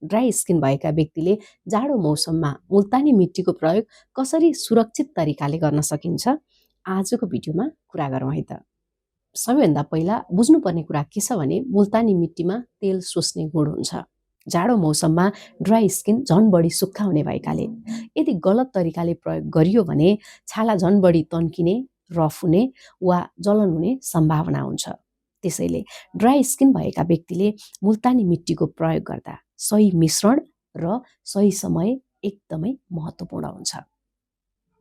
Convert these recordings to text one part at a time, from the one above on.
Dry skin भएका व्यक्तिले जाडो मौसममा मुल्तानी मिट्टीको प्रयोग कसरी सुरक्षित तरिकाले गर्न सकिन्छ, आजको भिडियोमा कुरा गरौँ है त। सबैभन्दा पहिला बुझ्नुपर्ने कुरा के छ भने मुल्तानी मिट्टीमा तेल सोच्ने गुण हुन्छ। जाडो मौसममा ड्राई स्किन झन बढी सुक्खा हुने भएकाले यदि गलत तरिकाले प्रयोग गरियो भने छाला झन बढी तन्किने, रफ हुने वा जलन हुने सम्भावना हुन्छ। त्यसैले ड्राई स्किन भएका व्यक्तिले मुल्तानी मिट्टीको प्रयोग गर्दा सही मिश्रण र सही समय एकदमै महत्त्वपूर्ण हुन्छ।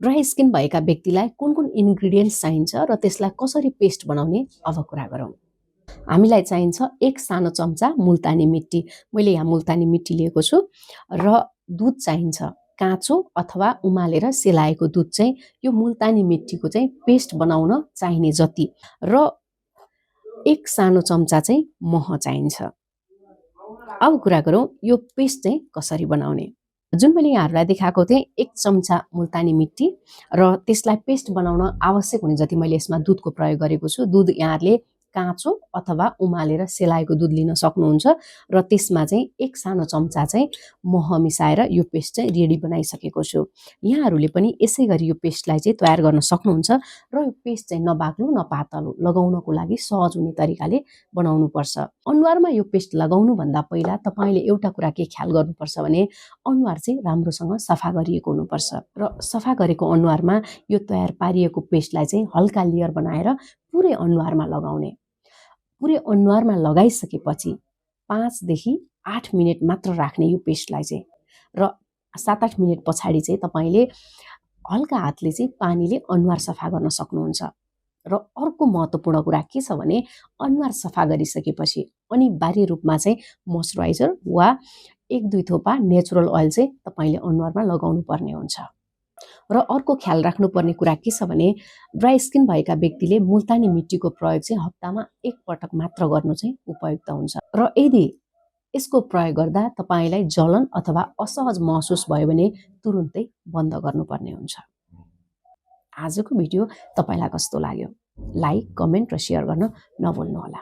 ड्राई स्किन भएका व्यक्तिलाई कुन कुन इन्ग्रिडियन्ट्स चाहिन्छ र त्यसलाई कसरी पेस्ट बनाउने अब कुरा गरौँ। हामीलाई चाहिन्छ 1 सानो चम्चा मुल्तानी मिट्टी। मैले यहाँ मुल्तानी मिट्टी लिएको छु र दुध चाहिन्छ। काँचो अथवा उमालेर सेलाएको दुध चाहिँ यो मुल्तानी मिट्टीको चाहिँ पेस्ट बनाउन चाहिने जति र 1 सानो चम्चा चाहिँ मह चाहिन्छ। अब कुरा गरौँ यो पेस्ट चाहिँ कसरी बनाउने। जुन मैले यहाँहरूलाई देखाएको थिएँ 1 चम्चा मुल्तानी मिट्टी र त्यसलाई पेस्ट बनाउन आवश्यक हुने जति मैले यसमा दुधको प्रयोग गरेको छु। दुध यहाँहरूले काँचो अथवा उमालेर सेलाएको दुध लिन सक्नुहुन्छ र त्यसमा चाहिँ 1 सानो चम्चा चाहिँ मह मिसाएर यो पेस्ट चाहिँ रेडी बनाइसकेको छु। यहाँहरूले पनि यसै गरी यो पेस्टलाई चाहिँ तयार गर्न सक्नुहुन्छ र यो पेस्ट चाहिँ नबाक्लो नपातलो लगाउनको लागि सहज हुने तरिकाले बनाउनुपर्छ। अनुहारमा यो पेस्ट लगाउनुभन्दा पहिला तपाईँले एउटा कुरा के ख्याल गर्नुपर्छ भने अनुहार चाहिँ राम्रोसँग सफा गरिएको हुनुपर्छ र सफा गरेको अनुहारमा यो तयार पारिएको पेस्टलाई चाहिँ हल्का लेयर बनाएर पुरै अनुहारमा लगाउने। पुरै अनुहारमा लगाइसकेपछि 5 देखि 8 मिनट मात्र राख्ने यो पेस्टलाई चाहिँ र 7-8 मिनट पछाडि चाहिँ तपाईँले हल्का हातले चाहिँ पानीले अनुहार सफा गर्न सक्नुहुन्छ। र अर्को महत्त्वपूर्ण कुरा के छ भने अनुहार सफा गरिसकेपछि अनिवार्य रूपमा चाहिँ मोइस्चराइजर वा 1-2 थोपा नेचुरल ओइल चाहिँ तपाईँले अनुहारमा लगाउनु पर्ने हुन्छ। र अर्को ख्याल राख्नुपर्ने कुरा के छ भने ड्राई स्किन भएका व्यक्तिले मुल्तानी मिट्टीको प्रयोग चाहिँ हप्तामा 1 पटक मात्र गर्नु चाहिँ उपयुक्त हुन्छ। र यदि यसको प्रयोग गर्दा तपाईँलाई जलन अथवा असहज महसुस भयो भने तुरुन्तै बन्द गर्नुपर्ने हुन्छ। आजको भिडियो तपाईँलाई कस्तो लाग्यो? लाइक, कमेन्ट र सेयर गर्न नभुल्नुहोला।